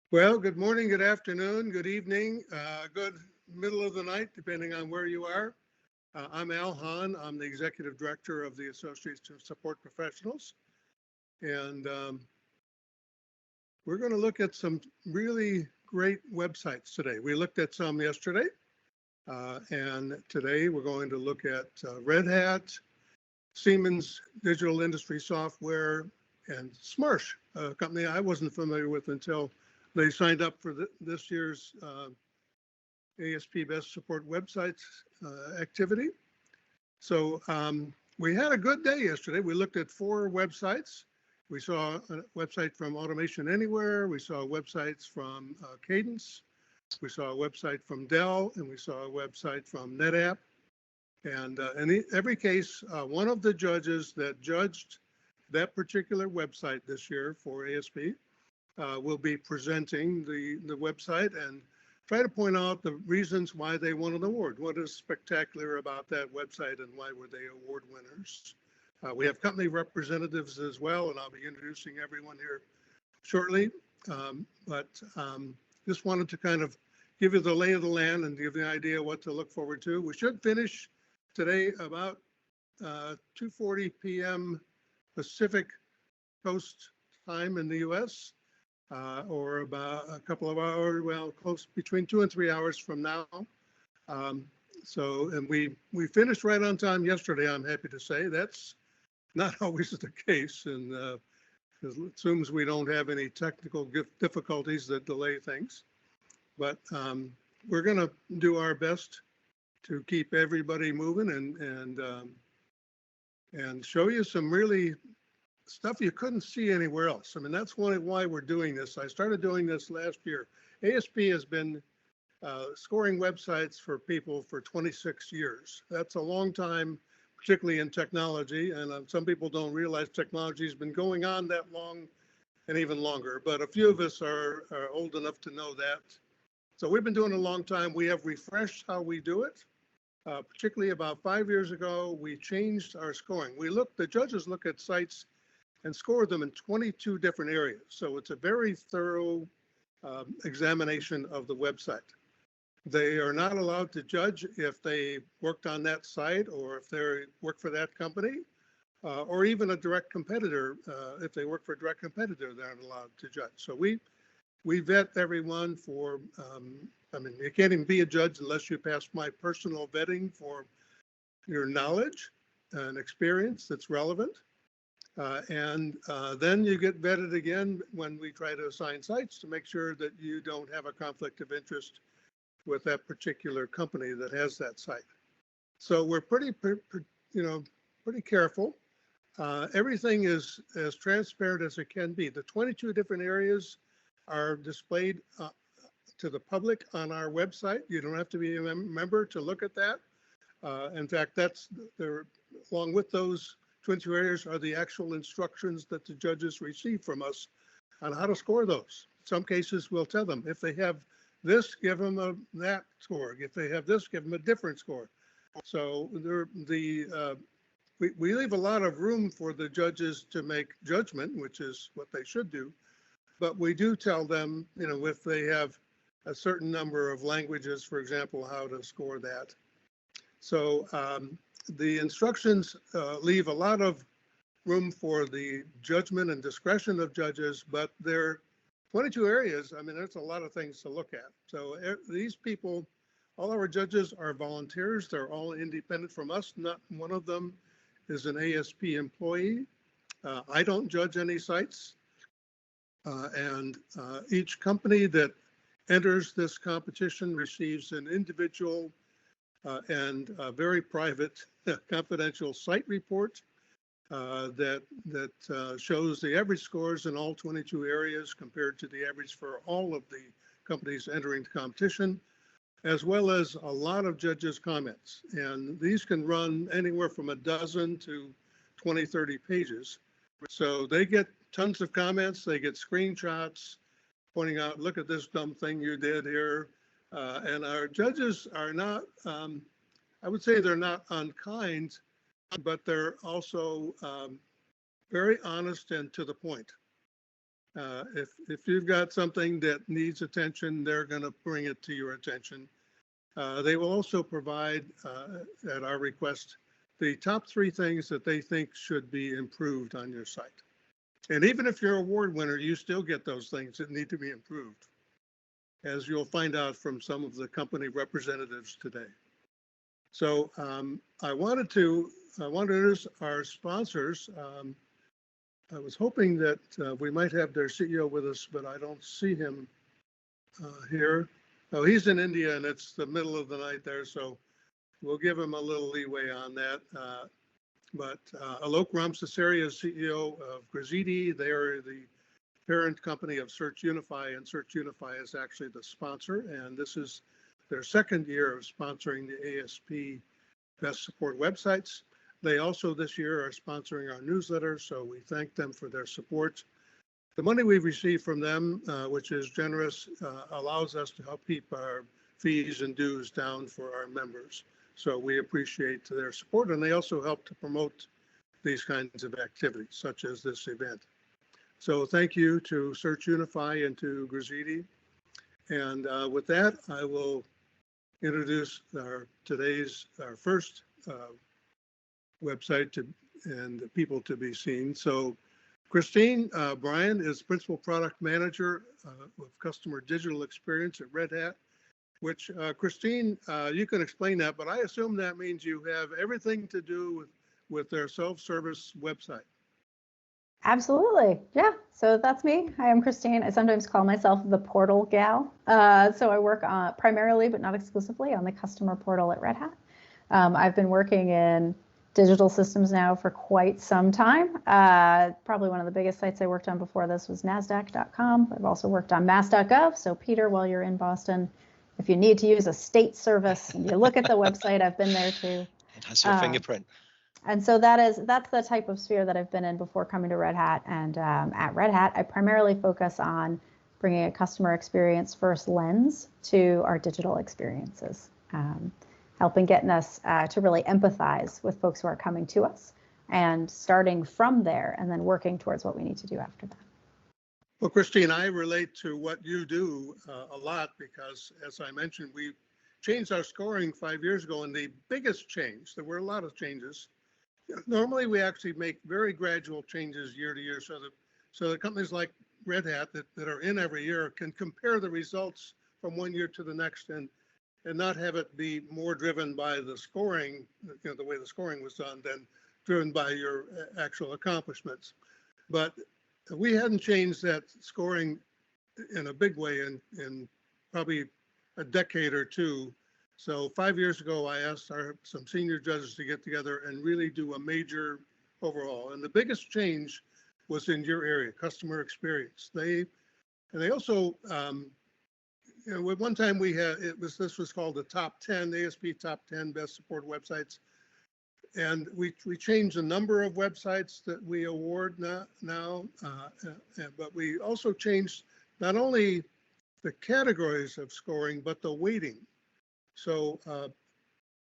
Well, good morning, good afternoon, good evening, good middle of the night, depending on where you are. I'm Al Hahn. I'm the Executive Director of the Association of Support Professionals. And we're going to look at some really great websites today. We looked at some yesterday. And today we're going to look at Red Hat, Siemens Digital Industry Software, and Smarsh, a company I wasn't familiar with until they signed up for this year's ASP Best Support Websites activity. So we had a good day yesterday. We looked at 4 websites. We saw a website from Automation Anywhere. We saw websites from Cadence. We saw a website from Dell, and we saw a website from NetApp. And in every case, one of the judges that judged that particular website this year for ASP will be presenting the website and try to point out the reasons why they won an award. What is spectacular about that website and why were they award winners? We have company representatives as well, and I'll be introducing everyone here shortly. But just wanted to kind of give you the lay of the land and give you an idea what to look forward to. We should finish today about 2:40 p.m. Pacific Coast time in the U.S. Or about a couple of hours, well, close between 2 and 3 hours from now. And we finished right on time yesterday, I'm happy to say. That's not always the case, and it assumes we don't have any technical difficulties that delay things. But we're going to do our best to keep everybody moving and show you some really stuff you couldn't see anywhere else. I mean, that's why we're doing this. I started doing this last year. ASP has been scoring websites for people for 26 years. That's a long time, particularly in technology. And some people don't realize technology has been going on that long and even longer. But a few of us are old enough to know that. So we've been doing it a long time. We have refreshed how we do it. Particularly about 5 years ago, we changed our scoring. The judges look at sites and score them in 22 different areas. So it's a very thorough examination of the website. They are not allowed to judge if they worked on that site or if they work for that company or even a direct competitor. If they work for a direct competitor, they aren't allowed to judge. So we vet everyone for, you can't even be a judge unless you pass my personal vetting for your knowledge and experience that's relevant. Then you get vetted again when we try to assign sites to make sure that you don't have a conflict of interest with that particular company that has that site. So we're pretty careful. Everything is as transparent as it can be. The 22 different areas are displayed to the public on our website. You don't have to be a member to look at that. In fact, along with those 22 areas are the actual instructions that the judges receive from us on how to score those. In some cases, we'll tell them if they have this, give them that score. If they have this, give them a different score. So we leave a lot of room for the judges to make judgment, which is what they should do. But we do tell them, if they have a certain number of languages, for example, how to score that. So the instructions leave a lot of room for the judgment and discretion of judges, but they're 22 areas. There's a lot of things to look at. So these people, all our judges are volunteers. They're all independent from us. Not one of them is an ASP employee. I don't judge any sites. And each company that enters this competition receives an individual and very private confidential site report that shows the average scores in all 22 areas compared to the average for all of the companies entering the competition, as well as a lot of judges' comments. And these can run anywhere from a dozen to 20, 30 pages. So they get tons of comments, they get screenshots pointing out, look at this dumb thing you did here. And our judges are not, I would say they're not unkind, but they're also very honest and to the point. If you've got something that needs attention, they're going to bring it to your attention. They will also provide, at our request, the top 3 things that they think should be improved on your site. And even if you're award winner, you still get those things that need to be improved, as you'll find out from some of the company representatives today. So I wanted to introduce our sponsors. I was hoping that we might have their CEO with us, but I don't see him here. Oh, he's in India and it's the middle of the night there, so we'll give him a little leeway on that. But Alok Ramsesari is CEO of Grazidi. They are the parent company of Search Unify, and Search Unify is actually the sponsor. And this is their 2nd year of sponsoring the ASP Best Support Websites. They also this year are sponsoring our newsletter, so we thank them for their support. The money we've received from them, which is generous, allows us to help keep our fees and dues down for our members. So we appreciate their support, and they also help to promote these kinds of activities, such as this event. So thank you to Search Unify and to Grazidi. And with that, I will introduce our first website and the people to be seen. So Christine Bryan is Principal Product Manager of Customer Digital Experience at Red Hat, which Christine, you can explain that, but I assume that means you have everything to do with their self-service website. Absolutely. Yeah. So that's me. Hi, I'm Christine. I sometimes call myself the portal gal. So I work primarily, but not exclusively, on the customer portal at Red Hat. I've been working in digital systems now for quite some time. Probably one of the biggest sites I worked on before this was NASDAQ.com. I've also worked on mass.gov. So Peter, while you're in Boston, if you need to use a state service, you look at the website. I've been there too. It has your fingerprint. And so that's the type of sphere that I've been in before coming to Red Hat. And at Red Hat, I primarily focus on bringing a customer experience first lens to our digital experiences, helping getting us to really empathize with folks who are coming to us and starting from there and then working towards what we need to do after that. Well, Christine, I relate to what you do a lot because, as I mentioned, we changed our scoring 5 years ago, and the biggest change, there were a lot of changes. Normally, we actually make very gradual changes year to year so that companies like Red Hat that are in every year can compare the results from one year to the next and not have it be more driven by the scoring, the way the scoring was done, than driven by your actual accomplishments. But we hadn't changed that scoring in a big way in probably a decade or two. So 5 years ago, I asked some senior judges to get together and really do a major overhaul. And the biggest change was in your area, customer experience. They also, at one time we had, this was called the top 10, ASP top 10 best support websites. And we changed the number of websites that we award now, but we also changed not only the categories of scoring, but the weighting. So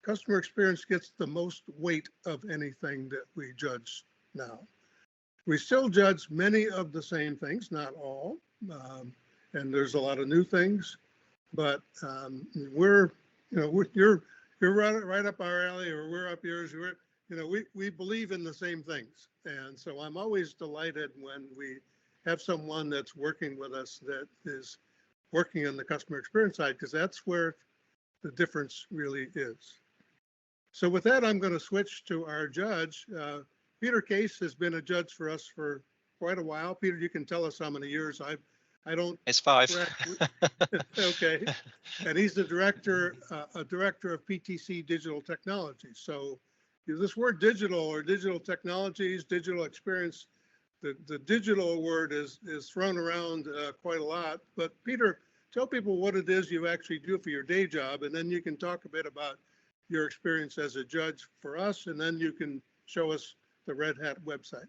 customer experience gets the most weight of anything that we judge now. We still judge many of the same things, not all, and there's a lot of new things, but you're right up our alley, or we're up yours. We believe in the same things, and so I'm always delighted when we have someone that's working with us that is working on the customer experience side, because that's where the difference really is. So with that, I'm going to switch to our judge. Peter Case has been a judge for us for quite a while. Peter, you can tell us how many years. I don't. It's 5. Okay, and he's the director of PTC Digital Technologies. So this word digital or digital technologies, digital experience, the digital word is thrown around quite a lot. But Peter, tell people what it is you actually do for your day job, and then you can talk a bit about your experience as a judge for us, and then you can show us the Red Hat website.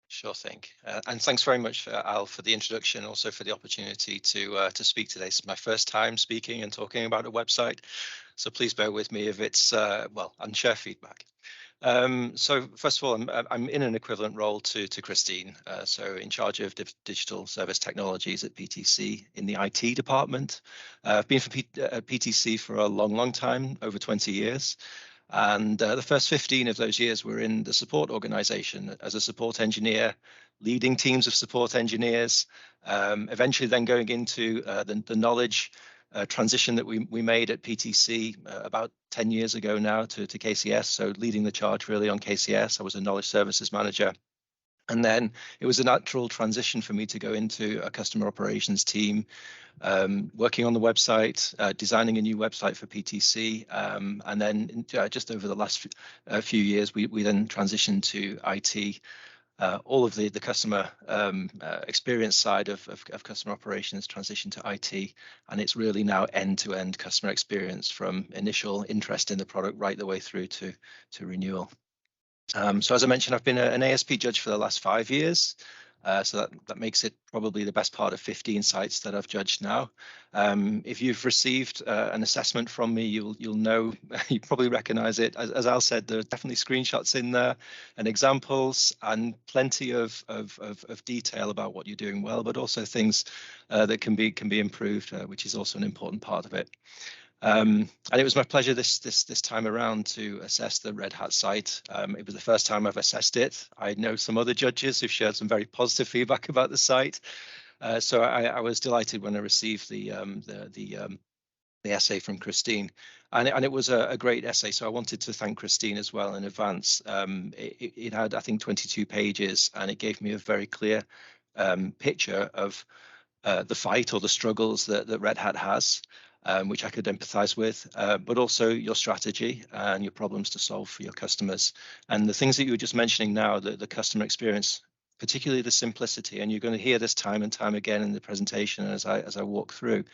Sure thing. And thanks very much, Al, for the introduction, also for the opportunity to speak today. This is my first time speaking and talking about a website, so please bear with me if it's, and share feedback. So first of all, I'm in an equivalent role to Christine, so in charge of digital service technologies at PTC in the IT department. I've been at PTC for a long time, over 20 years. And the first 15 of those years were in the support organization as a support engineer, leading teams of support engineers, eventually then going into the knowledge transition that we made at PTC about 10 years ago now to KCS. So leading the charge really on KCS. I was a knowledge services manager. And then it was a natural transition for me to go into a customer operations team, working on the website, designing a new website for PTC. And then just over the last few years, we then transitioned to IT. All of the customer experience side of customer operations transitioned to IT, and it's really now end-to-end customer experience from initial interest in the product right the way through to renewal. So as I mentioned, I've been an ASP judge for the last 5 years. So that makes it probably the best part of 15 sites that I've judged now. If you've received an assessment from me, you'll know, you probably recognize it. As Al said, there are definitely screenshots in there and examples and plenty of detail about what you're doing well, but also things that can be improved, which is also an important part of it. And it was my pleasure this time around to assess the Red Hat site. It was the first time I've assessed it. I know some other judges who've shared some very positive feedback about the site. So I was delighted when I received the essay from Christine, and it was a great essay. So I wanted to thank Christine as well in advance. It had, I think, 22 pages, and it gave me a very clear picture of the fight or the struggles that Red Hat has. Which I could empathize with, but also your strategy and your problems to solve for your customers. And the things that you were just mentioning now, the customer experience, particularly the simplicity, and you're going to hear this time and time again in the presentation as I walk through.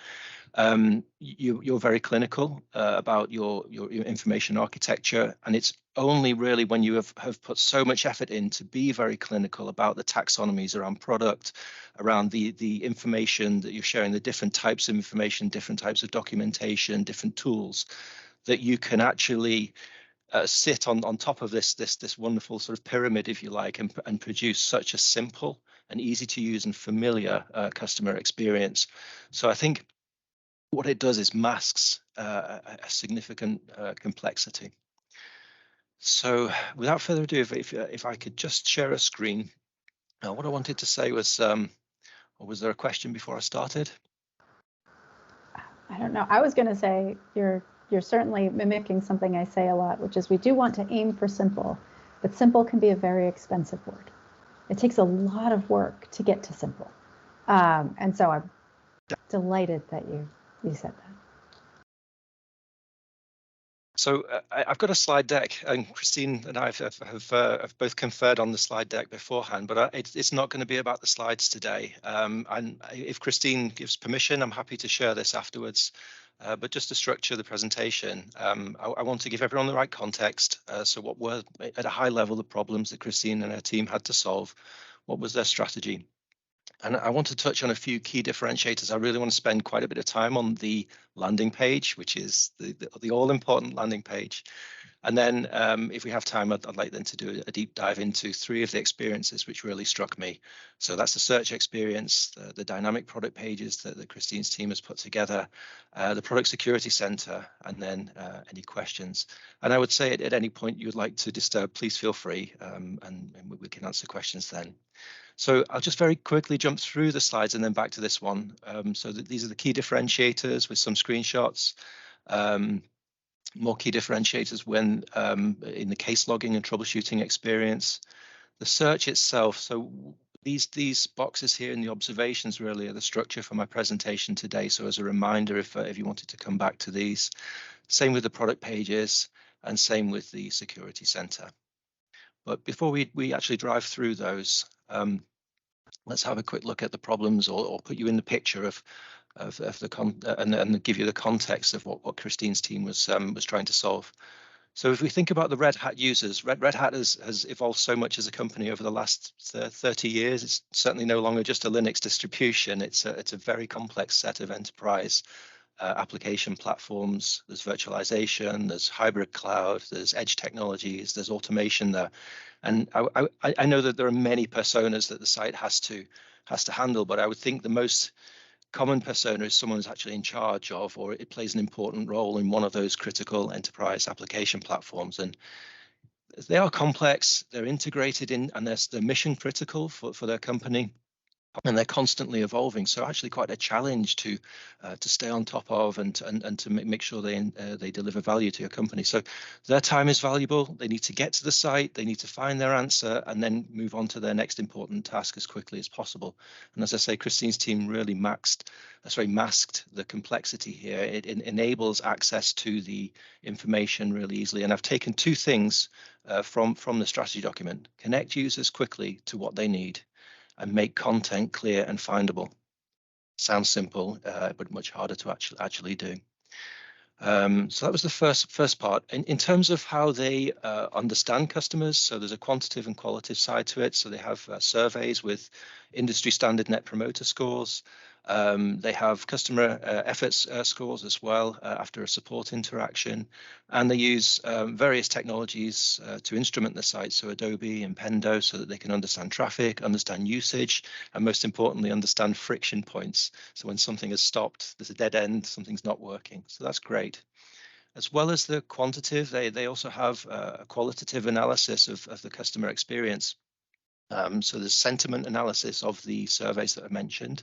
You're very clinical about your information architecture, and it's only really when you have put so much effort in to be very clinical about the taxonomies around product, around the information that you're sharing, the different types of information, different types of documentation, different tools, that you can actually sit on top of this wonderful sort of pyramid, if you like, and produce such a simple and easy to use and familiar customer experience. So I think what it does is masks a significant complexity. So without further ado, if I could just share a screen. What I wanted to say was, or was there a question before I started? I don't know. I was going to say you're certainly mimicking something I say a lot, which is we do want to aim for simple, but simple can be a very expensive word. It takes a lot of work to get to simple. And so I'm delighted that you said that. So I've got a slide deck, and Christine and I have both conferred on the slide deck beforehand, but it's not going to be about the slides today. And if Christine gives permission, I'm happy to share this afterwards. But just to structure the presentation, I want to give everyone the right context. So what were, at a high level, the problems that Christine and her team had to solve? What was their strategy? And I want to touch on a few key differentiators. I really want to spend quite a bit of time on the landing page, which is the all-important landing page. And then if we have time, I'd like then to do a deep dive into 3 of the experiences which really struck me. So that's the search experience, the dynamic product pages that Christine's team has put together, the product security center, and then any questions. And I would say at any point you would like to disturb, please feel free, and we can answer questions then. So I'll just very quickly jump through the slides and then back to this one. So these are the key differentiators with some screenshots. More key differentiators when in the case logging and troubleshooting experience. The search itself, so these boxes here in the observations really are the structure for my presentation today. So as a reminder, if you wanted to come back to these. Same with the product pages and same with the security center. But before we actually drive through those, let's have a quick look at the problems or put you in the picture of the and give you the context of what Christine's team was trying to solve. So if we think about the Red Hat users, Red Hat has evolved so much as a company over the last 30 years. It's certainly no longer just a Linux distribution. It's a very complex set of enterprise application platforms, there's virtualization, there's hybrid cloud, there's edge technologies, there's automation there. And I know that there are many personas that the site has to handle, but I would think the most common persona is someone who's actually in charge of, or it plays an important role in one of those critical enterprise application platforms. And they are complex, they're integrated in, and they're mission critical for their company. And they're constantly evolving, so actually quite a challenge to stay on top of and to make sure they deliver value to your company. So their time is valuable. They need to get to the site, they need to find their answer, and then move on to their next important task as quickly as possible. And as I say, Christine's team really masked the complexity here. It enables access to the information really easily. And I've taken two things from the strategy document: connect users quickly to what they need, and make content clear and findable. Sounds simple, but much harder to actually do. So that was the first part. In terms of how they understand customers, so there's a quantitative and qualitative side to it. So they have surveys with industry standard net promoter scores. They have customer efforts scores as well after a support interaction, and they use various technologies to instrument the site, so Adobe and Pendo, so that they can understand traffic, understand usage, and most importantly, understand friction points. So when something has stopped, there's a dead end, something's not working. So that's great. As well as the quantitative, they also have a qualitative analysis of the customer experience. So there's sentiment analysis of the surveys that I mentioned.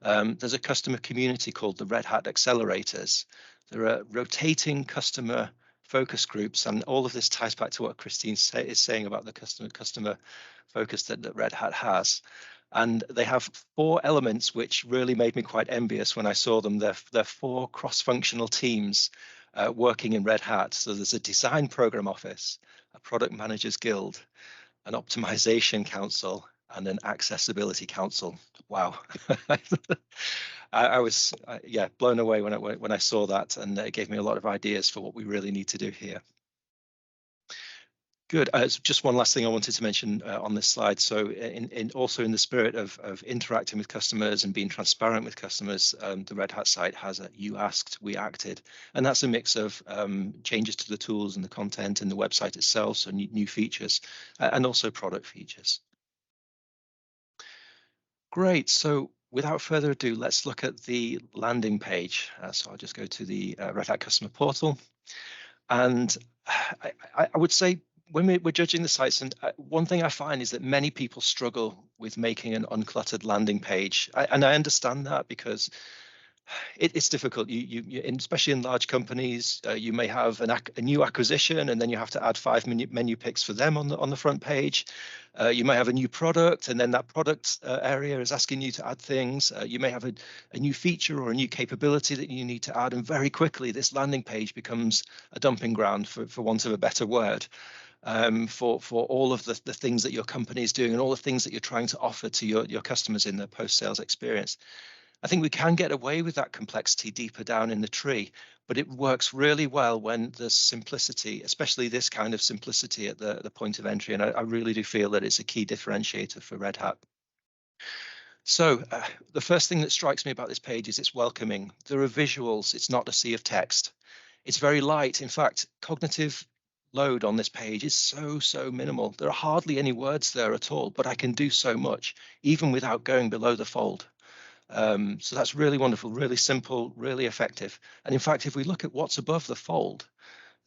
There's a customer community called the Red Hat Accelerators. There are rotating customer focus groups, and all of this ties back to what Christine is saying about the customer focus that Red Hat has. And they have 4 elements which really made me quite envious when I saw them. They're 4 cross-functional teams working in Red Hat. So there's a design program office, a product managers guild, an optimization council, and an accessibility council. Wow. I was blown away when I saw that, and it gave me a lot of ideas for what we really need to do here. Good. Just one last thing I wanted to mention on this slide. So also in the spirit of interacting with customers and being transparent with customers, the Red Hat site has a "you asked, we acted," and that's a mix of changes to the tools and the content and the website itself, so new features, and also product features. Great. So without further ado, let's look at the landing page. So I'll just go to the Red Hat customer portal. And I would say when we're judging the sites, and one thing I find is that many people struggle with making an uncluttered landing page. And I understand that because it's difficult. You especially in large companies, you may have a new acquisition, and then you have to add 5 menu picks for them on the front page. You may have a new product, and then that product area is asking you to add things. You may have a new feature or a new capability that you need to add, and very quickly this landing page becomes a dumping ground, for want of a better word, for all of the things that your company is doing and all the things that you're trying to offer to your customers in their post-sales experience. I think we can get away with that complexity deeper down in the tree, but it works really well when there's simplicity, especially this kind of simplicity at the point of entry. And I really do feel that it's a key differentiator for Red Hat. So the first thing that strikes me about this page is it's welcoming. There are visuals. It's not a sea of text. It's very light. In fact, cognitive load on this page is so minimal. There are hardly any words there at all, but I can do so much, even without going below the fold. So that's really wonderful, really simple, really effective. And in fact, if we look at what's above the fold,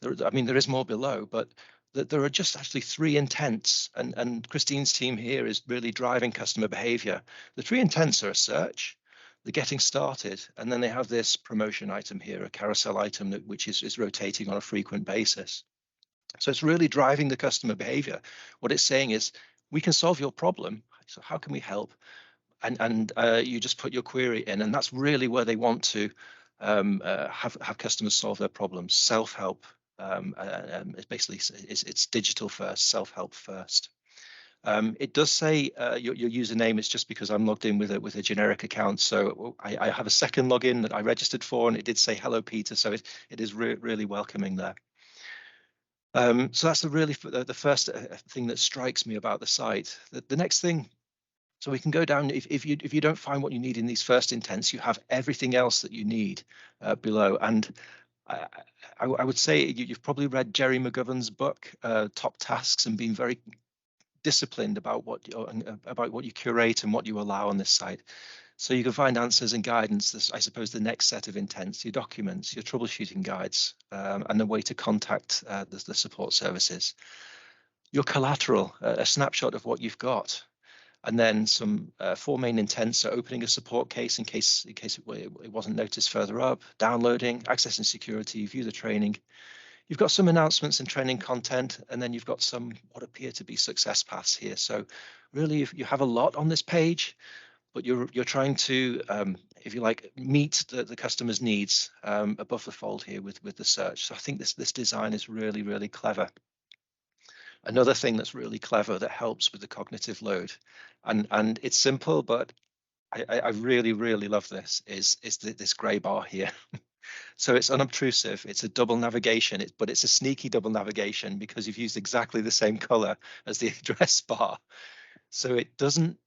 there is more below, but there are just actually 3 intents. And Christine's team here is really driving customer behavior. The 3 intents are a search, the getting started, and then they have this promotion item here, a carousel item which is rotating on a frequent basis. So it's really driving the customer behavior. What it's saying is, we can solve your problem. So how can we help? And you just put your query in, and that's really where they want to have customers solve their problems. Self-help, basically, it's digital first, self-help first. It does say your username is just because I'm logged in with a generic account. So I have a second login that I registered for, and it did say "Hello, Peter." So it is really welcoming there. So that's the first thing that strikes me about the site. The next thing So we can go down, if you don't find what you need in these first intents, you have everything else that you need below. And I would say you've probably read Jerry McGovern's book, Top Tasks, and been very disciplined about what you curate and what you allow on this site. So you can find answers and guidance, I suppose the next set of intents, your documents, your troubleshooting guides, and a way to contact the support services. Your collateral, a snapshot of what you've got. And then some 4 main intents, so opening a support case in case it wasn't noticed further up, downloading, accessing security, view the training. You've got some announcements and training content, and then you've got some what appear to be success paths here. So really, if you have a lot on this page, but you're trying to, if you like, meet the customer's needs above the fold here with the search. So I think this design is really, really clever. Another thing that's really clever that helps with the cognitive load, and it's simple, but I really, really love this, is this gray bar here. So it's unobtrusive. It's a double navigation, but it's a sneaky double navigation because you've used exactly the same color as the address bar. So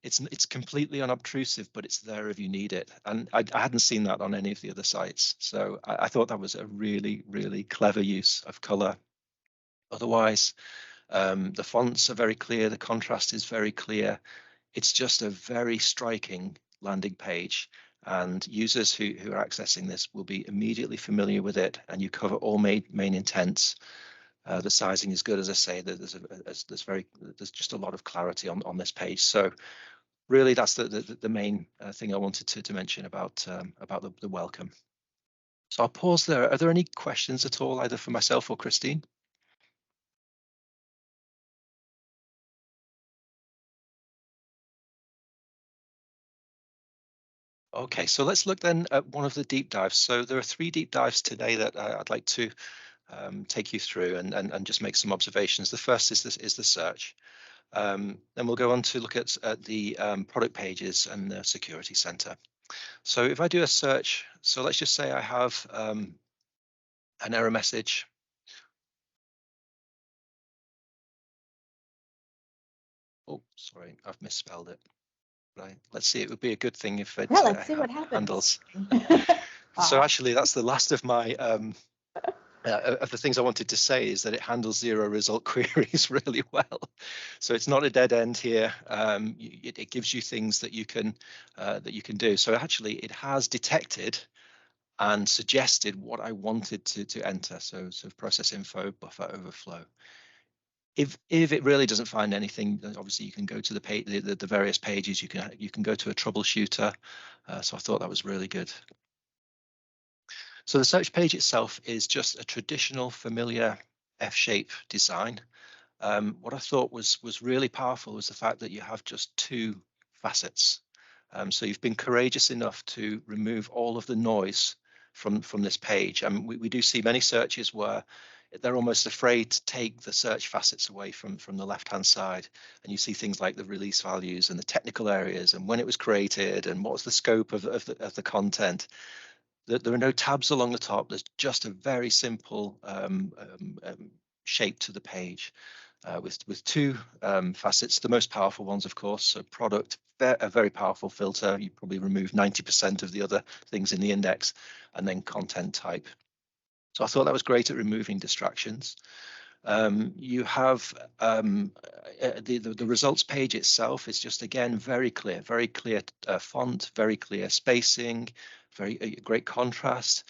it's completely unobtrusive, but it's there if you need it. And I hadn't seen that on any of the other sites. So I thought that was a really, really clever use of color. Otherwise, the fonts are very clear. The contrast is very clear. It's just a very striking landing page. And users who are accessing this will be immediately familiar with it. And you cover all main intents. The sizing is good, as I say. There's just a lot of clarity on this page. So really, that's the main thing I wanted to mention about the welcome. So I'll pause there. Are there any questions at all, either for myself or Christine? Okay, so let's look then at one of the deep dives. So there are 3 deep dives today that I'd like to take you through and just make some observations. The first is the search. Then we'll go on to look at the product pages and the security center. So if I do a search, so let's just say I have an error message. Oh, sorry, I've misspelled it. Right. Let's see. It would be a good thing if it let's see what happens. handles. So actually, that's the last of my of the things I wanted to say, is that it handles 0 result queries really well. So it's not a dead end here. It gives you things that you can do. So actually, it has detected and suggested what I wanted to enter. So process info, buffer overflow. If it really doesn't find anything, then obviously you can go to the various pages. You can go to a troubleshooter. So I thought that was really good. So the search page itself is just a traditional, familiar F-shape design. What I thought was really powerful was the fact that you have just 2 facets. So you've been courageous enough to remove all of the noise from this page. And we do see many searches where they're almost afraid to take the search facets away from the left-hand side. And you see things like the release values and the technical areas and when it was created and what was the scope of the content. There are no tabs along the top. There's just a very simple shape to the page with 2 facets. The most powerful ones, of course, so product, a very powerful filter. You probably remove 90% of the other things in the index, and then content type. So I thought that was great at removing distractions. You have the results page itself is just, again, very clear font, very clear spacing, very great contrast.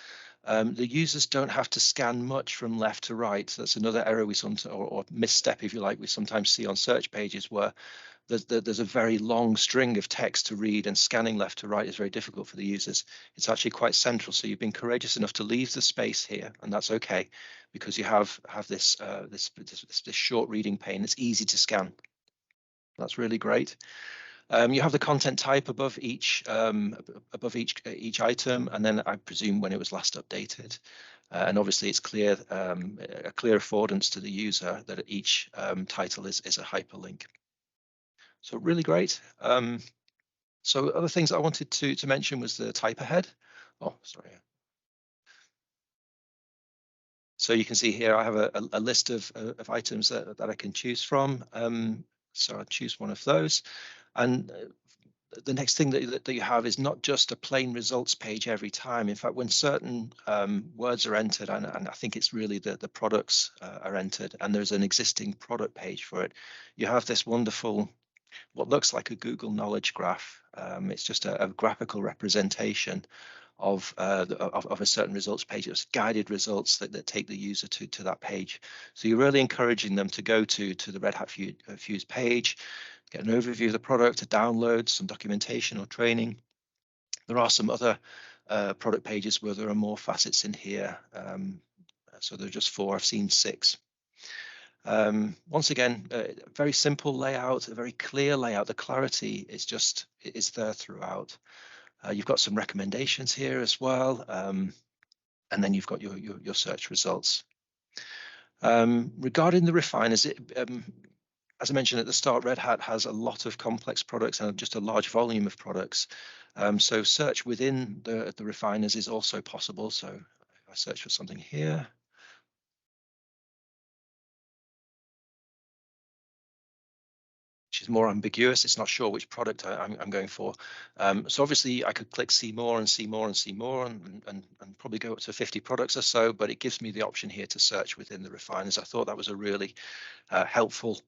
The users don't have to scan much from left to right. So that's another error we sometimes, or misstep, if you like, we sometimes see on search pages, where there's a very long string of text to read, and scanning left to right is very difficult for the users. It's actually quite central. So you've been courageous enough to leave the space here, and that's okay, because you have this short reading pane. It's easy to scan. That's really great. You have the content type above each item, and then I presume when it was last updated. And obviously, it's clear, a clear affordance to the user that each title is a hyperlink. So really great. So other things I wanted to mention was the type ahead. Oh, sorry. So you can see here I have a list of items that I can choose from. So I'll choose one of those. And the next thing that you have is not just a plain results page every time. In fact, when certain words are entered, and I think it's really the products are entered, and there's an existing product page for it, you have this wonderful, what looks like a Google knowledge graph. It's just a graphical representation of a certain results page. It's guided results that take the user to that page. So you're really encouraging them to go to the Red Hat Fuse page, get an overview of the product, to download some documentation or training. There are some other product pages where there are more facets in here. So there are just 4. I've seen 6. Once again, a very simple layout, a very clear layout. The clarity is there throughout. You've got some recommendations here as well, and then you've got your search results. Regarding the refiners, as I mentioned at the start, Red Hat has a lot of complex products and just a large volume of products. So search within the refiners is also possible. So if I search for something here, which is more ambiguous, it's not sure which product I'm going for. So obviously I could click see more and see more and see more and probably go up to 50 products or so, but it gives me the option here to search within the refiners. I thought that was a really helpful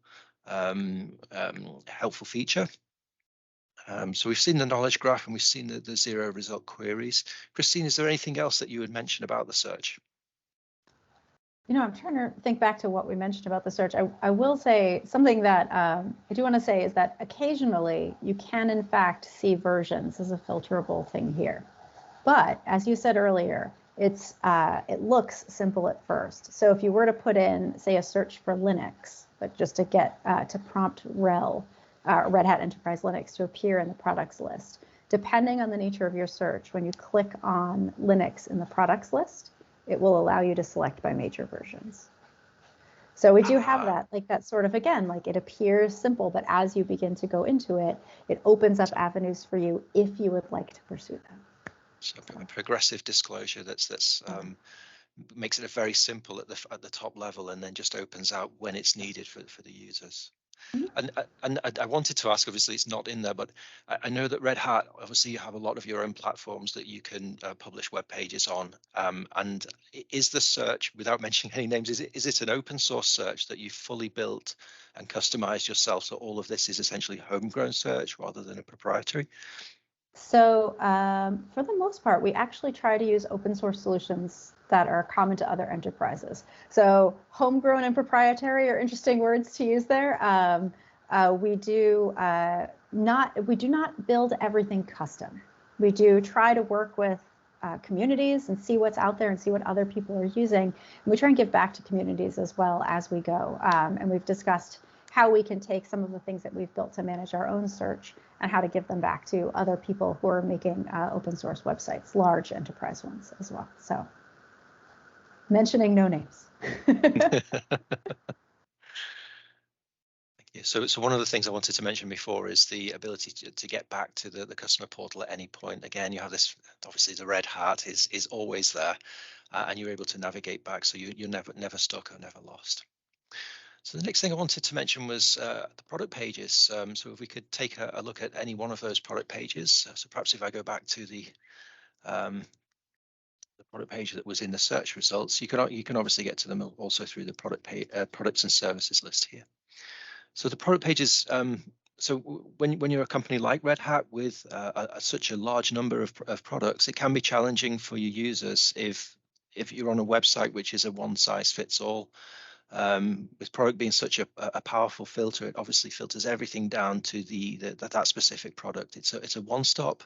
feature. So we've seen the knowledge graph and we've seen the 0 result queries. Christine, is there anything else that you would mention about the search? I'm trying to think back to what we mentioned about the search. I will say something that I do want to say is that occasionally you can in fact see versions as a filterable thing here. But as you said earlier, it looks simple at first. So if you were to put in, say, a search for Linux, but just to get to prompt Red Hat Enterprise Linux to appear in the products list, depending on the nature of your search, when you click on Linux in the products list, it will allow you to select by major versions. So we do have that sort of, again, like it appears simple, but as you begin to go into it, it opens up avenues for you if you would like to pursue them. So a progressive disclosure that's makes it very simple at the top level, and then just opens out when it's needed for the users. And I wanted to ask, obviously it's not in there, but I know that Red Hat, obviously you have a lot of your own platforms that you can publish web pages on. And is the search, without mentioning any names, is it an open source search that you've fully built and customized yourself? So all of this is essentially homegrown search rather than a proprietary? So for the most part, we actually try to use open source solutions that are common to other enterprises. So homegrown and proprietary are interesting words to use there. We do not build everything custom. We do try to work with communities and see what's out there and see what other people are using. And we try and give back to communities as well as we go. And we've discussed how we can take some of the things that we've built to manage our own search and how to give them back to other people who are making open source websites, large enterprise ones as well. So mentioning no names. Thank you. So one of the things I wanted to mention before is the ability to get back to the customer portal at any point. Again, you have this, obviously the Red Hat is always there, and you're able to navigate back, so you're never stuck or never lost. So the next thing I wanted to mention was the product pages. So if we could take a look at any one of those product pages. So perhaps if I go back to the product page that was in the search results, you can obviously get to them also through the products and services list here. So the product pages. So when you're a company like Red Hat with such a large number of products, it can be challenging for your users if you're on a website which is a one-size-fits-all. With product being such a powerful filter, it obviously filters everything down to that specific product. It's a one-stop.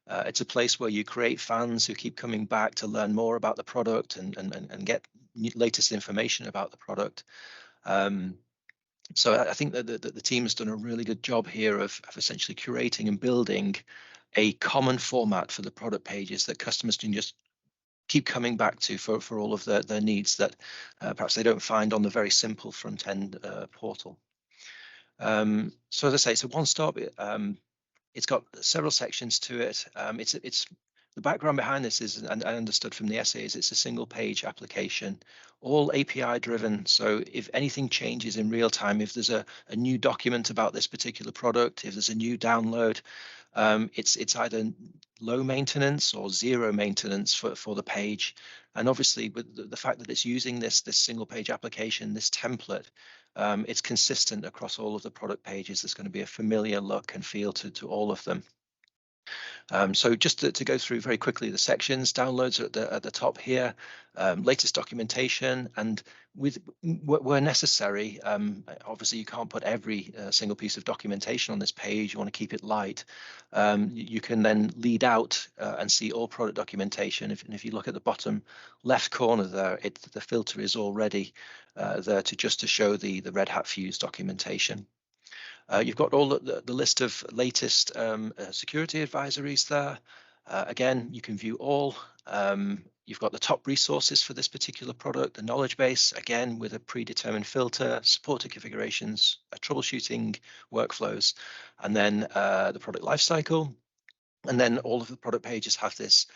It's a place where you create fans who keep coming back to learn more about the product and get latest information about the product. So I think that the team has done a really good job here of essentially curating and building a common format for the product pages that customers can just keep coming back to for all of their needs that perhaps they don't find on the very simple front end portal. So as I say, it's a one-stop. It's got several sections to it. It's The background behind this is, and I understood from the essay, is it's a single page application, all API driven. So if anything changes in real time, if there's a new document about this particular product, if there's a new download, it's either low maintenance or zero maintenance for the page. And obviously with the fact that it's using this single page application, this template, it's consistent across all of the product pages. There's going to be a familiar look and feel to all of them. So just to go through very quickly the sections, downloads at the top here, latest documentation, and where necessary, obviously you can't put every single piece of documentation on this page. You want to keep it light. You can then lead out and see all product documentation. If you look at the bottom left corner there, the filter is already there to show the Red Hat Fuse documentation. You've got all the list of latest security advisories there. Again, you can view all. You've got the top resources for this particular product, the knowledge base, again, with a predetermined filter, supported configurations, troubleshooting workflows, and then the product lifecycle. And then all of the product pages have this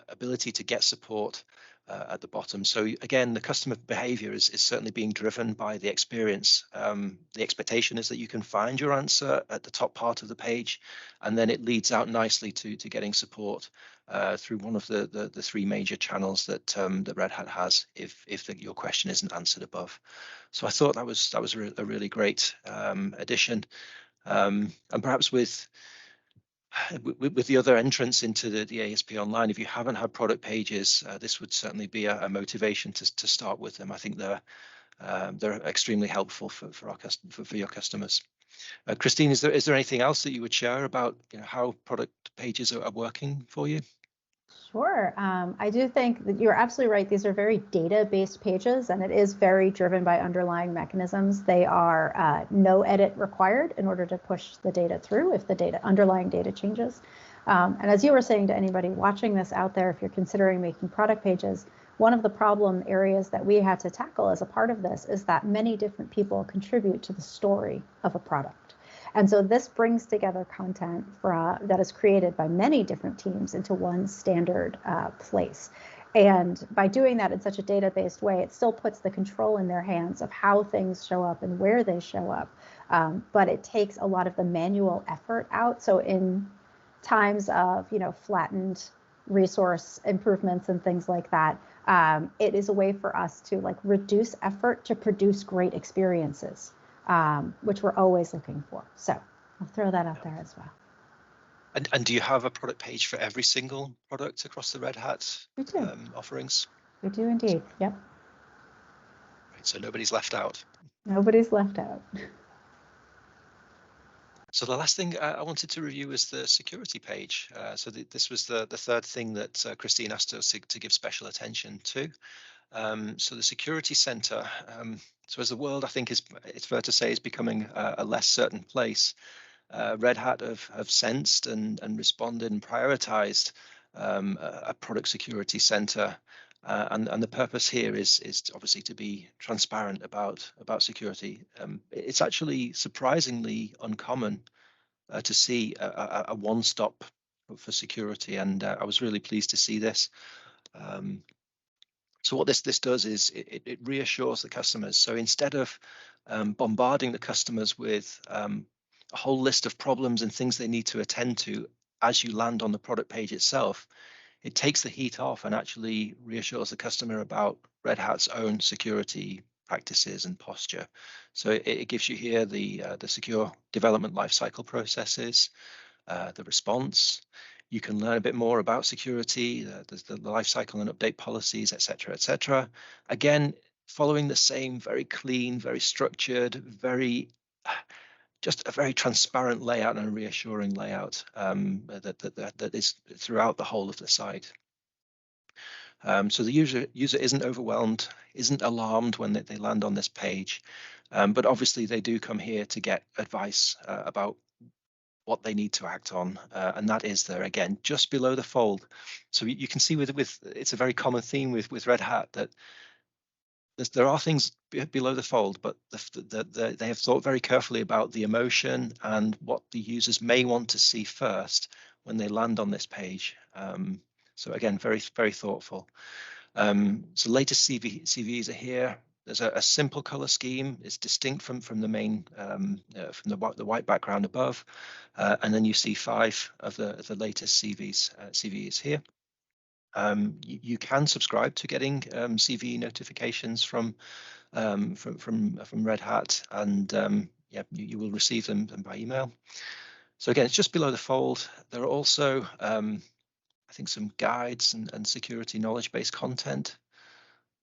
ability to get support at the bottom. So again, the customer behavior is certainly being driven by the experience. The expectation is that you can find your answer at the top part of the page, and then it leads out nicely to getting support through one of the three major channels that Red Hat has if your question isn't answered above. So I thought that was a really great addition, and perhaps with the other entrance into the ASP Online, if you haven't had product pages, this would certainly be a motivation to start with them. I think they're extremely helpful for your customers. Christine, is there anything else that you would share about how product pages are working for you? Sure. I do think that you're absolutely right. These are very data-based pages, and it is very driven by underlying mechanisms. They are no edit required in order to push the data through if the underlying data changes. And as you were saying to anybody watching this out there, if you're considering making product pages, one of the problem areas that we had to tackle as a part of this is that many different people contribute to the story of a product. And so this brings together content that is created by many different teams into one standard place. And by doing that in such a data-based way, it still puts the control in their hands of how things show up and where they show up. But it takes a lot of the manual effort out. So in times of flattened resource improvements and things like that, it is a way for us to reduce effort to produce great experiences. Which we're always looking for. So I'll throw that out there as well. And do you have a product page for every single product across the Red Hat offerings? We do indeed, yep. Right, so nobody's left out. Nobody's left out. So the last thing I wanted to review is the security page. So this was the third thing that Christine asked us to give special attention to. So the security center, so as the world, I think it's fair to say, is becoming a less certain place, Red Hat have sensed and responded and prioritized a product security center. And the purpose here is obviously to be transparent about security. It's actually surprisingly uncommon to see a one-stop for security, and I was really pleased to see this. So what this does is it reassures the customers. So instead of bombarding the customers with a whole list of problems and things they need to attend to as you land on the product page itself, it takes the heat off and actually reassures the customer about Red Hat's own security practices and posture. So it gives you here the secure development lifecycle processes, the response. You can learn a bit more about security, the lifecycle and update policies, et cetera, Again, following the same very clean, very structured, just a very transparent layout and a reassuring layout that is throughout the whole of the site. So the user isn't overwhelmed, isn't alarmed when they land on this page, but obviously they do come here to get advice about what they need to act on, and that is there again just below the fold. So you can see with it's a very common theme with Red Hat that there are things below the fold, but they have thought very carefully about the emotion and what the users may want to see first when they land on this page. So again, very, very thoughtful. So latest CVs are here. There's a simple color scheme. It's distinct from the main from the white background above, and then you see 5 of the latest CVs here. You can subscribe to getting CVE notifications from Red Hat, and yeah, you will receive them by email. So again, it's just below the fold. There are also I think some guides and security knowledge-based content.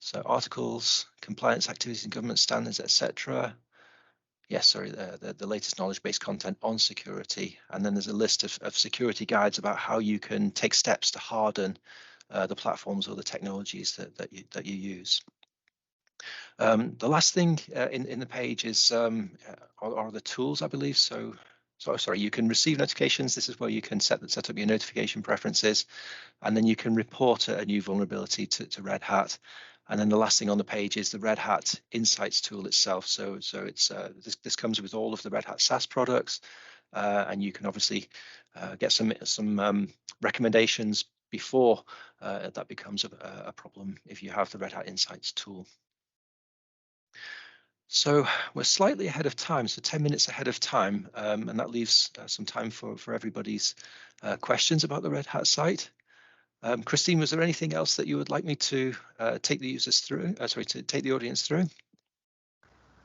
So articles, compliance activities and government standards, etc. Yes, sorry, the latest knowledge-based content on security. And then there's a list of security guides about how you can take steps to harden the platforms or the technologies that you use. The last thing in the page is are the tools, I believe. So sorry, you can receive notifications. This is where you can set up your notification preferences, and then you can report a new vulnerability to Red Hat. And then the last thing on the page is the Red Hat Insights tool itself. So it's this comes with all of the Red Hat SaaS products, and you can obviously get some recommendations before that becomes a problem if you have the Red Hat Insights tool. So we're slightly ahead of time, so 10 minutes ahead of time, and that leaves some time for everybody's questions about the Red Hat site. Christine, was there anything else that you would like me to take the users through? To take the audience through?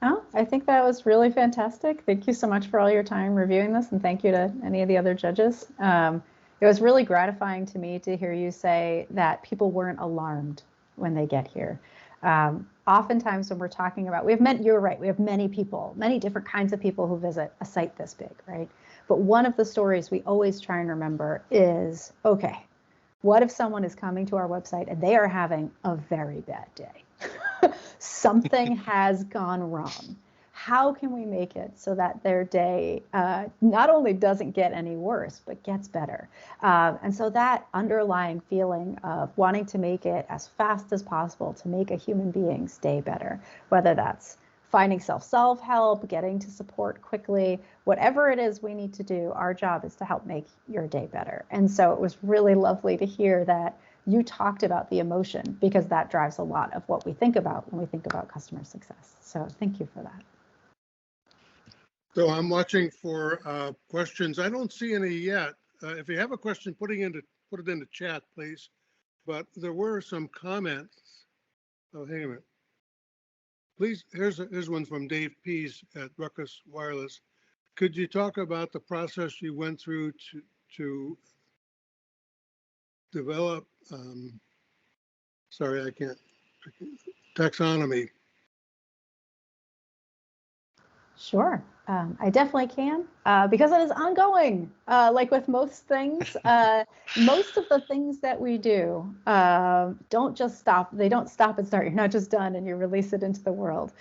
Oh, I think that was really fantastic. Thank you so much for all your time reviewing this, and thank you to any of the other judges. It was really gratifying to me to hear you say that people weren't alarmed when they get here. Oftentimes when we're talking about, you're right, we have many people, many different kinds of people who visit a site this big, right? But one of the stories we always try and remember is, okay, what if someone is coming to our website and they are having a very bad day? Something has gone wrong. How can we make it so that their day not only doesn't get any worse, but gets better? And so that underlying feeling of wanting to make it as fast as possible to make a human being's day better, whether that's finding self-help, getting to support quickly, whatever it is we need to do, our job is to help make your day better. And so it was really lovely to hear that you talked about the emotion, because that drives a lot of what we think about when we think about customer success. So thank you for that. So I'm watching for questions. I don't see any yet. If you have a question, put it into chat, please. But there were some comments. Oh, hang a minute. Please, here's one from Dave Pease at Ruckus Wireless. Could you talk about the process you went through to develop, sorry, I can't, taxonomy? Sure, I definitely can, because it is ongoing. Like with most things, most of the things that we do don't just stop. They don't stop and start. You're not just done and you release it into the world.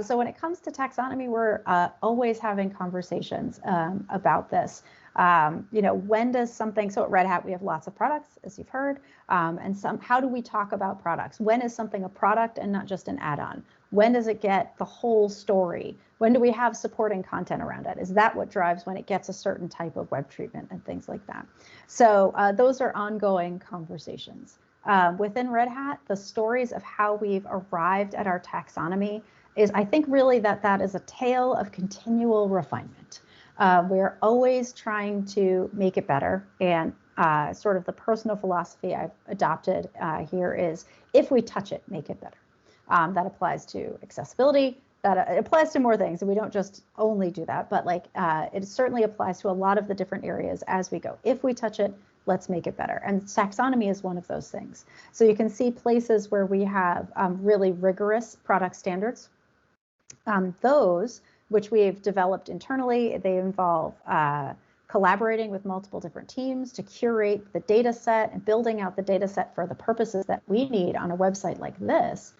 So when it comes to taxonomy, we're always having conversations about this. When does something, so at Red Hat, we have lots of products, as you've heard, and how do we talk about products? When is something a product and not just an add-on? When does it get the whole story? When do we have supporting content around it? Is that what drives when it gets a certain type of web treatment and things like that? So those are ongoing conversations. Within Red Hat, the stories of how we've arrived at our taxonomy is, I think, really that is a tale of continual refinement. We're always trying to make it better, and sort of the personal philosophy I've adopted here is, if we touch it, make it better. That applies to accessibility, that applies to more things, and we don't just only do that, but it certainly applies to a lot of the different areas as we go. If we touch it, let's make it better. And taxonomy is one of those things. So you can see places where we have really rigorous product standards. Those, which we've developed internally, they involve collaborating with multiple different teams to curate the data set and building out the data set for the purposes that we need on a website like this.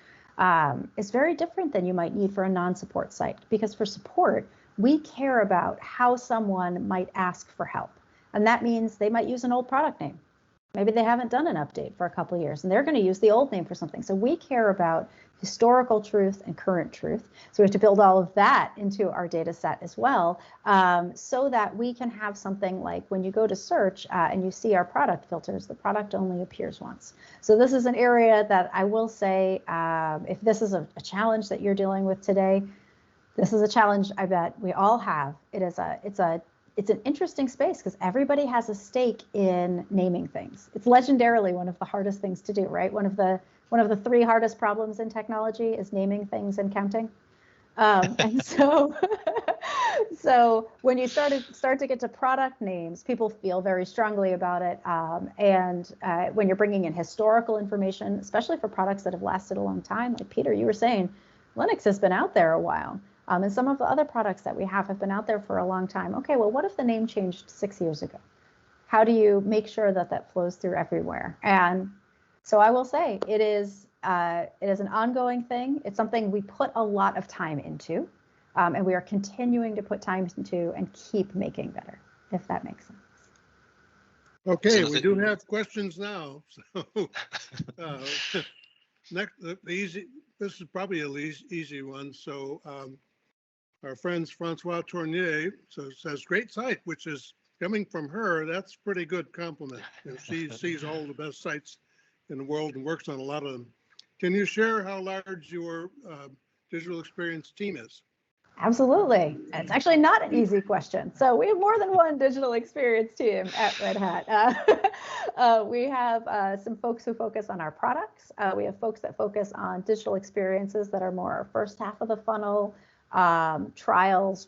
Is very different than you might need for a non-support site, because for support, we care about how someone might ask for help. And that means they might use an old product name. Maybe they haven't done an update for a couple of years and they're going to use the old name for something. So we care about historical truth and current truth. So we have to build all of that into our data set as well, so that we can have something like when you go to search and you see our product filters, the product only appears once. So this is an area that I will say, if this is a challenge that you're dealing with today, this is a challenge I bet we all have. It's an interesting space because everybody has a stake in naming things. It's legendarily one of the hardest things to do, right? One of the 3 hardest problems in technology is naming things and counting. And so, so when you start to get to product names, people feel very strongly about it. And when you're bringing in historical information, especially for products that have lasted a long time, like Peter, you were saying, Linux has been out there a while. And some of the other products that we have been out there for a long time. Okay, well, what if the name changed 6 years ago? How do you make sure that that flows through everywhere? And so I will say it is an ongoing thing. It's something we put a lot of time into, and we are continuing to put time into and keep making better, if that makes sense. Okay, we do have questions now. So next, this is probably an easy one. So our friends Francois Tournier says great site, which is coming from her. That's a pretty good compliment. She sees all the best sites in the world and works on a lot of them. Can you share how large your digital experience team is? Absolutely. It's actually not an easy question. So we have more than one digital experience team at Red Hat. We have some folks who focus on our products. We have folks that focus on digital experiences that are more our first half of the funnel, trials,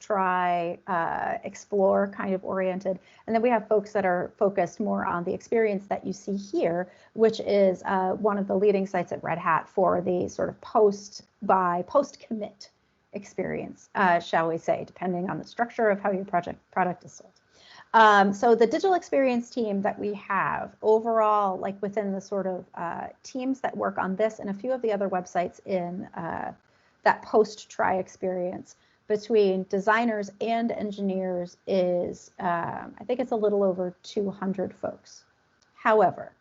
explore kind of oriented. And then we have folks that are focused more on the experience that you see here, which is one of the leading sites at Red Hat for the sort of post-commit experience, shall we say, depending on the structure of how your product is sold. So the digital experience team that we have overall, like within the sort of teams that work on this and a few of the other websites in that post-try experience between designers and engineers is, I think it's a little over 200 folks. However,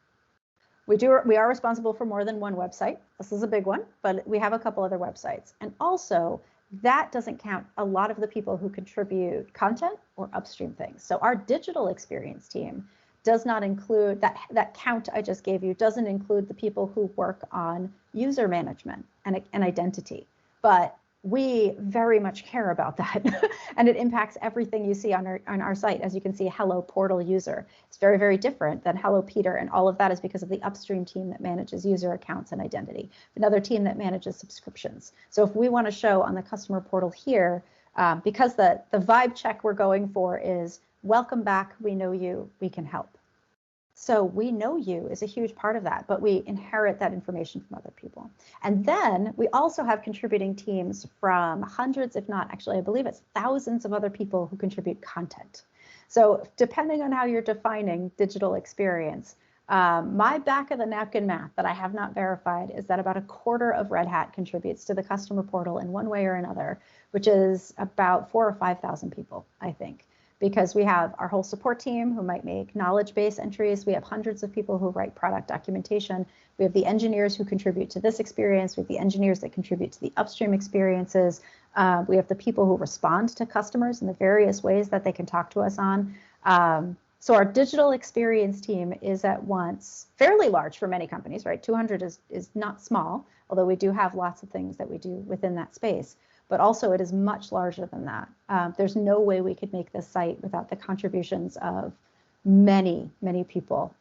we are responsible for more than one website. This is a big one, but we have a couple other websites. And also, that doesn't count a lot of the people who contribute content or upstream things. So our digital experience team does not include, that count I just gave you doesn't include the people who work on user management and identity. But we very much care about that. And it impacts everything you see on our site. As you can see, Hello Portal User. It's very, very different than Hello Peter. And all of that is because of the upstream team that manages user accounts and identity. Another team that manages subscriptions. So if we want to show on the customer portal here, because the vibe check we're going for is welcome back, we know you, we can help. So we know you is a huge part of that, but we inherit that information from other people. And then we also have contributing teams from hundreds, if not, actually, I believe it's thousands of other people who contribute content. So depending on how you're defining digital experience, my back of the napkin math that I have not verified is that about a quarter of Red Hat contributes to the customer portal in one way or another, which is about 4,000 or 5,000 people, I think. Because we have our whole support team who might make knowledge base entries. We have hundreds of people who write product documentation. We have the engineers who contribute to this experience. We have the engineers that contribute to the upstream experiences. We have the people who respond to customers in the various ways that they can talk to us on. So our digital experience team is at once fairly large for many companies, right? 200 is not small, although we do have lots of things that we do within that space. But also it is much larger than that. There's no way we could make this site without the contributions of many, many people.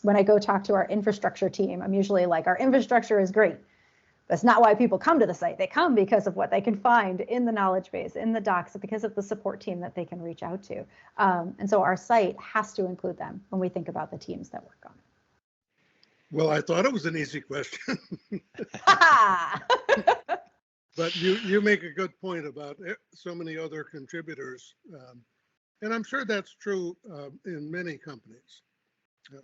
When I go talk to our infrastructure team, I'm usually like, our infrastructure is great. That's not why people come to the site. They come because of what they can find in the knowledge base, in the docs, because of the support team that they can reach out to. And so our site has to include them when we think about the teams that work on it. Well, I thought it was an easy question. But you make a good point about so many other contributors. And I'm sure that's true in many companies.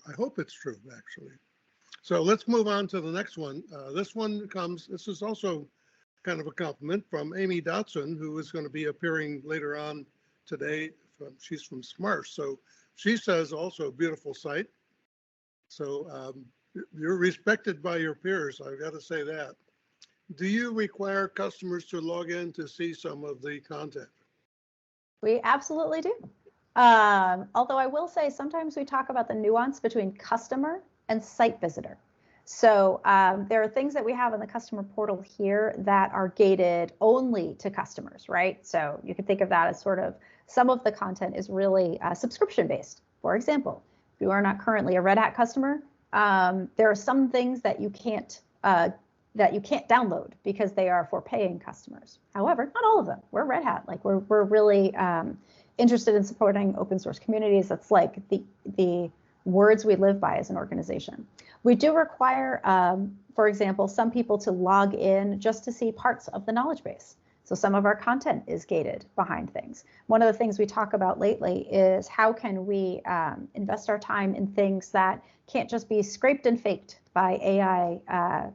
I hope it's true, actually. So let's move on to the next one. This is also kind of a compliment from Amy Dotson, who is going to be appearing later on today. She's from Smart. So she says also beautiful site. So you're respected by your peers, I've got to say that. Do you require customers to log in to see some of the content? We absolutely do. Although I will say sometimes we talk about the nuance between customer and site visitor. So there are things that we have in the customer portal here that are gated only to customers, right? So you can think of that as sort of some of the content is really subscription based. For example, if you are not currently a Red Hat customer, there are some things that you can't download because they are for paying customers. However, not all of them. We're Red Hat. Like we're really interested in supporting open source communities. That's like the words we live by as an organization. We do require, for example, some people to log in just to see parts of the knowledge base. So some of our content is gated behind things. One of the things we talk about lately is how can we invest our time in things that can't just be scraped and faked by AI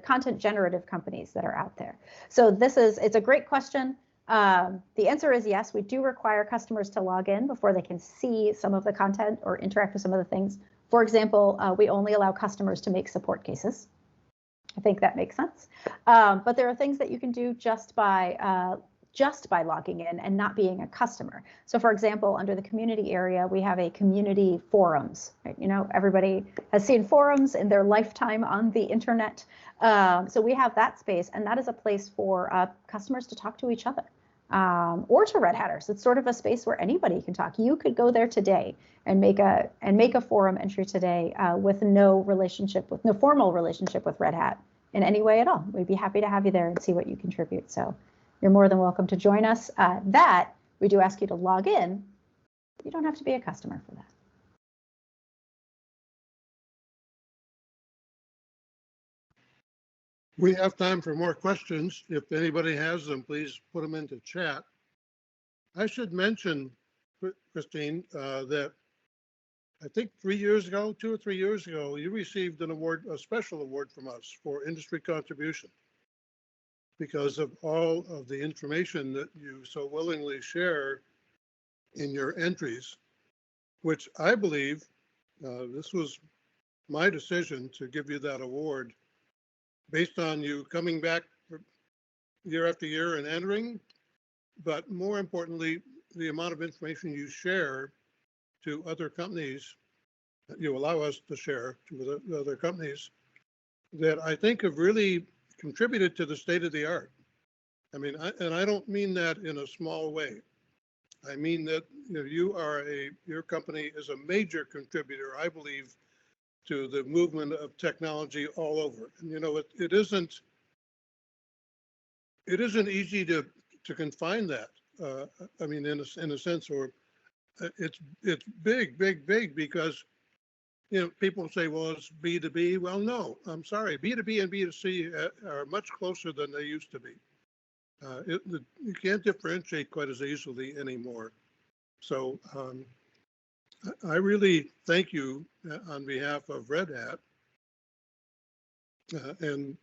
content generative companies that are out there. So it's a great question. The answer is yes, we do require customers to log in before they can see some of the content or interact with some of the things. For example, we only allow customers to make support cases. I think that makes sense. But there are things that you can do just by logging in and not being a customer. So for example, under the community area, we have a community forums. Right? You know, everybody has seen forums in their lifetime on the internet. So we have that space, and that is a place for customers to talk to each other or to Red Hatters. It's sort of a space where anybody can talk. You could go there today and make a forum entry today with no formal relationship with Red Hat in any way at all. We'd be happy to have you there and see what you contribute. So you're more than welcome to join us. That we do ask you to log in. You don't have to be a customer for that. We have time for more questions. If anybody has them, please put them into chat. I should mention, Christine, that I think 2 or 3 years ago, you received an award, a special award from us for industry contribution because of all of the information that you so willingly share in your entries, which I believe this was my decision to give you that award based on you coming back year after year and entering, but more importantly, the amount of information you share to other companies, that you allow us to share to the other companies, that I think have really contributed to the state of the art. I mean, I don't mean that in a small way. I mean that your company is a major contributor, I believe, to the movement of technology all over. And it isn't easy to confine that. I mean, in a sense, or it's big because people say, well, it's B2B. Well, no, I'm sorry, B2B and B2C are much closer than they used to be. You can't differentiate quite as easily anymore. So I really thank you on behalf of Red Hat. And,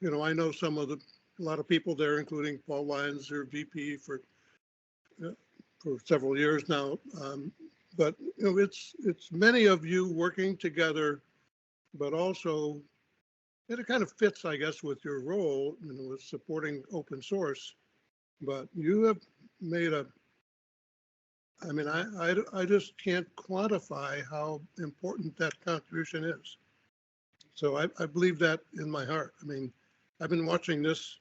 I know a lot of people there, including Paul Lyons, your VP for several years now. But, it's many of you working together, but also it kind of fits, I guess, with your role, with supporting open source. But you have made I just can't quantify how important that contribution is. So I believe that in my heart. I mean, I've been watching this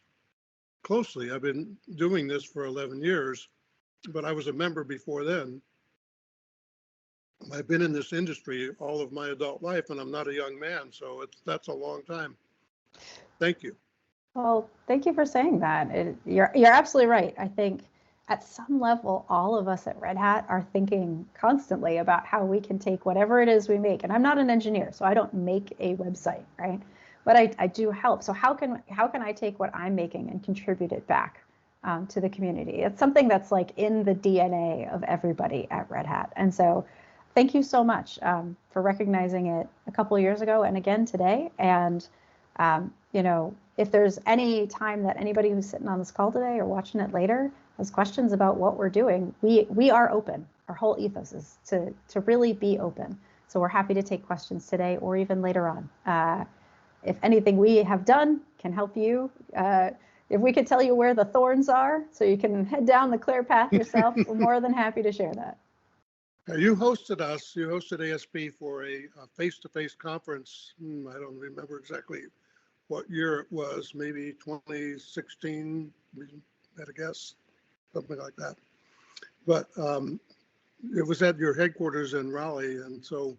closely. I've been doing this for 11 years, but I was a member before then. I've been in this industry all of my adult life, and I'm not a young man, so that's a long time. Thank you. Well, thank you for saying that. You're absolutely right. I think at some level, all of us at Red Hat are thinking constantly about how we can take whatever it is we make. And I'm not an engineer, so I don't make a website, right? But I do help. So how can I take what I'm making and contribute it back to the community? It's something that's like in the DNA of everybody at Red Hat. And so thank you so much for recognizing it a couple of years ago and again today. And if there's any time that anybody who's sitting on this call today or watching it later has questions about what we're doing, we are open. Our whole ethos is to really be open. So we're happy to take questions today or even later on. If anything we have done can help you, if we could tell you where the thorns are so you can head down the clear path yourself, we're more than happy to share that. You hosted ASP for a face-to-face conference. I don't remember exactly what year it was, maybe 2016, at a guess, something like that. But it was at your headquarters in Raleigh, and so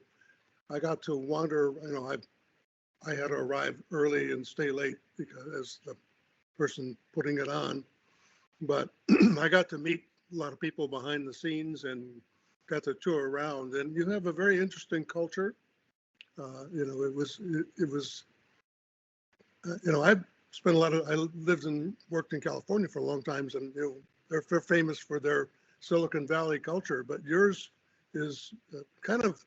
I got to wander. I had to arrive early and stay late because as the person putting it on, but I got to meet a lot of people behind the scenes and got to tour around. And you have a very interesting culture. It was. I've spent I lived and worked in California for a long time, and they're famous for their Silicon Valley culture, but yours is kind of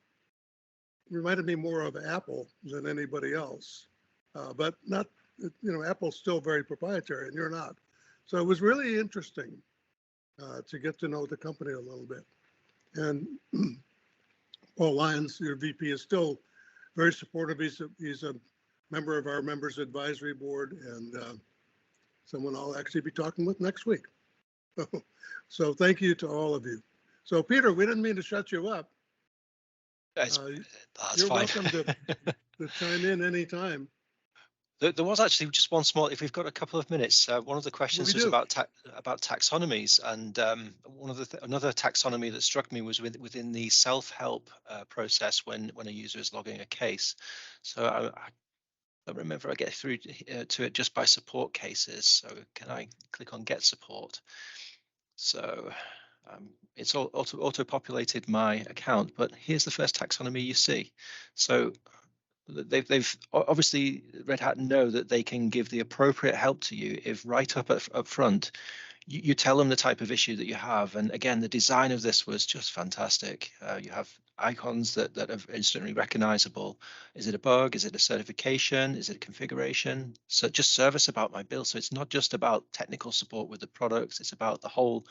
reminded me more of Apple than anybody else, but not, Apple's still very proprietary and you're not. So it was really interesting to get to know the company a little bit. And Paul Lyons, your VP, is still very supportive. He's a member of our members advisory board, and someone I'll actually be talking with next week. So thank you to all of you. So Peter, we didn't mean to shut you up. That's you're fine. welcome to chime in anytime. There was actually just one small, if we've got a couple of minutes, one of the questions was about taxonomies, and another taxonomy that struck me was within the self-help process when a user is logging a case. So I don't remember I get through to it just by support cases. So can I click on get support? So it's auto-populated my account, but here's the first taxonomy you see. So they've obviously Red Hat know that they can give the appropriate help to you if right up front you tell them the type of issue that you have. And again, the design of this was just fantastic. You have icons that are instantly recognizable. Is it a bug? Is it a certification? Is it a configuration? So just service about my build. So it's not just about technical support with the products, it's about the whole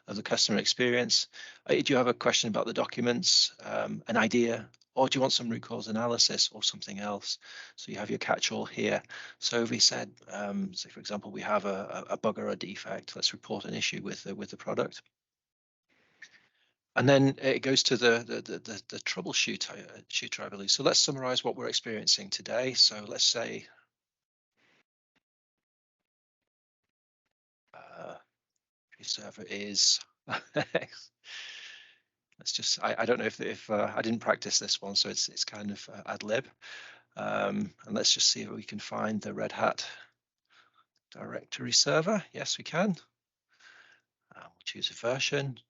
of the customer experience. Do you have a question about the documents, an idea, or do you want some root cause analysis or something else? So you have your catch-all here. So if we said, say for example, we have a bug or a defect, let's report an issue with the product. And then it goes to the troubleshooter, I believe. So let's summarize what we're experiencing today. So let's say server is let's just, I don't know if I didn't practice this one, so it's kind of ad lib. And let's just see if we can find the Red Hat directory server. Yes, we can. We'll choose a version.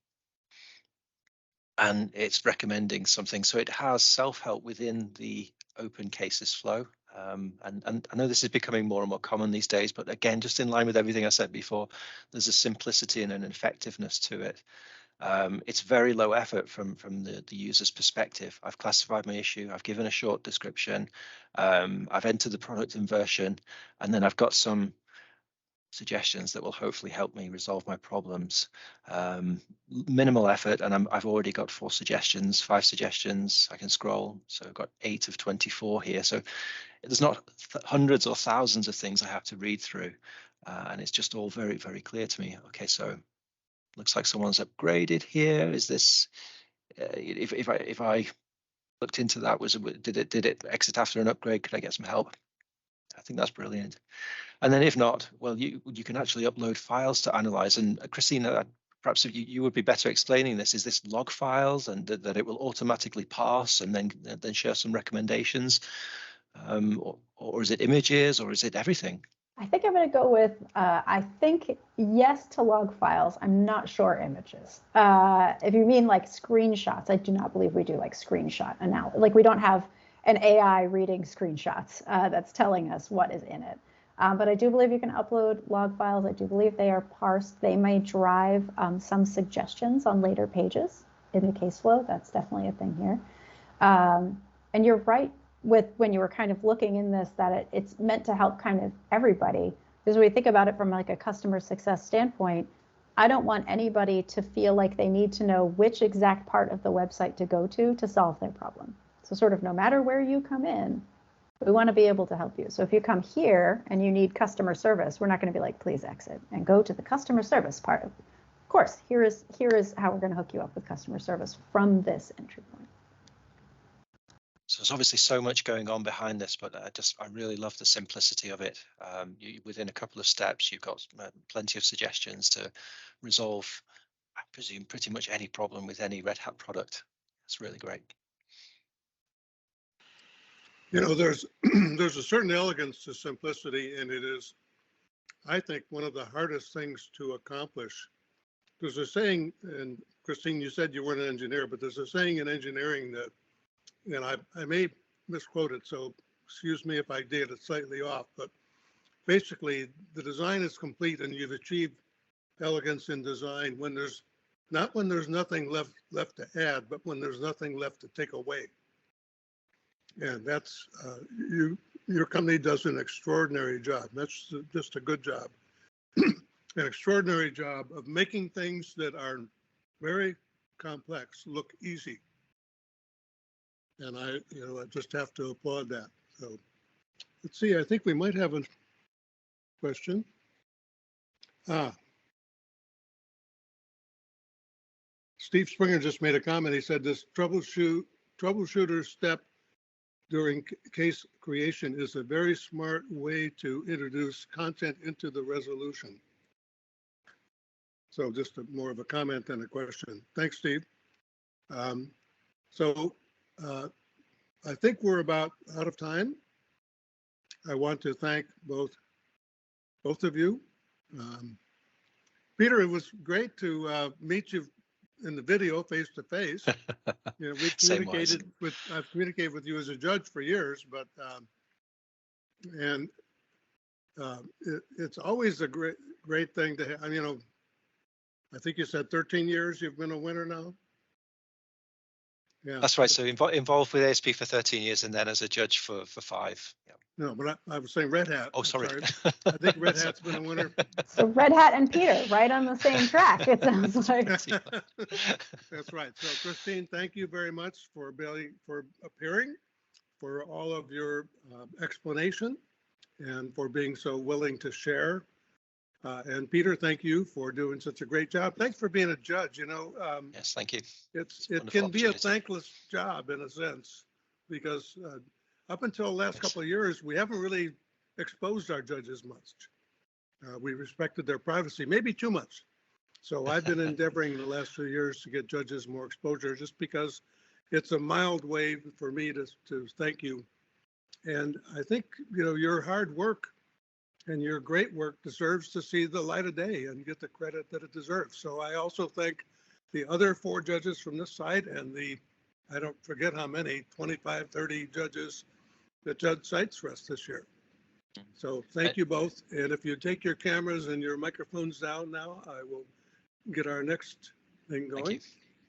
And it's recommending something. So it has self-help within the open cases flow. And I know this is becoming more and more common these days, but again, just in line with everything I said before, there's a simplicity and an effectiveness to it. It's very low effort from the user's perspective. I've classified my issue, I've given a short description, I've entered the product and version, and then I've got some suggestions that will hopefully help me resolve my problems. Minimal effort, and I've already got 5 suggestions. I can scroll, so I've got 8 of 24 here. So there's not hundreds or thousands of things I have to read through, and it's just all very, very clear to me. Okay, so looks like someone's upgraded here. Is this if I looked into that, did it exit after an upgrade? Could I get some help? I think that's brilliant. And then if not, well, you can actually upload files to analyze. And Christina, perhaps if you would be better explaining this. Is this log files and that it will automatically parse and then share some recommendations, or is it images, or is it everything? I think I'm going to go with, I think yes to log files. I'm not sure images. If you mean like screenshots, I do not believe we do like screenshot analysis. Like we don't have an AI reading screenshots that's telling us what is in it. But I do believe you can upload log files. I do believe they are parsed. They may drive some suggestions on later pages in the case flow. That's definitely a thing here. And you're right with when you were kind of looking in this, that it's meant to help kind of everybody. Because when we think about it from like a customer success standpoint, I don't want anybody to feel like they need to know which exact part of the website to go to solve their problem. So sort of no matter where you come in, we want to be able to help you. So if you come here and you need customer service, we're not going to be like, please exit and go to the customer service part. Of course, here is how we're going to hook you up with customer service from this entry point. So there's obviously so much going on behind this, but I really love the simplicity of it. Within a couple of steps, you've got plenty of suggestions to resolve, I presume, pretty much any problem with any Red Hat product. It's really great. You know, there's a certain elegance to simplicity, and it is, I think, one of the hardest things to accomplish. There's a saying, and Christine, you said you weren't an engineer, but there's a saying in engineering that, and I may misquote it, so excuse me if I did it slightly off, but basically the design is complete and you've achieved elegance in design when there's nothing left to add, but when there's nothing left to take away. And that's, your company does an extraordinary job. That's just a good job. An extraordinary job of making things that are very complex look easy. And I just have to applaud that. So let's see, I think we might have a question. Steve Springer just made a comment. He said this troubleshooter step during case creation is a very smart way to introduce content into the resolution. So just more of a comment than a question. Thanks, Steve. I think we're about out of time. I want to thank both of you. Peter, it was great to meet you in the video face to face. You know, we've communicated I've communicated with you as a judge for years, but it's always a great thing to have. You know, I think you said 13 years you've been a winner now. Yeah, that's right. So involved with ASP for 13 years, and then as a judge for 5. Yeah. No, but I was saying Red Hat. Oh, sorry. I think Red Hat's been a winner. So Red Hat and Peter, right on the same track, it sounds like. That's right. So Christine, thank you very much for appearing, for all of your explanation, and for being so willing to share. And Peter, thank you for doing such a great job. Thanks for being a judge. You know, yes, thank you. It can be a thankless job in a sense, because up until the last couple of years, we haven't really exposed our judges much. We respected their privacy, maybe too much. So I've been endeavoring the last few years to get judges more exposure, just because it's a mild way for me to thank you. And I think, you know, your hard work and your great work deserves to see the light of day and get the credit that it deserves. So I also thank the other 4 judges from this side and I don't forget how many, 25, 30 judges that judge sites for us this year. So thank you both. And if you take your cameras and your microphones down now, I will get our next thing going. Thank you.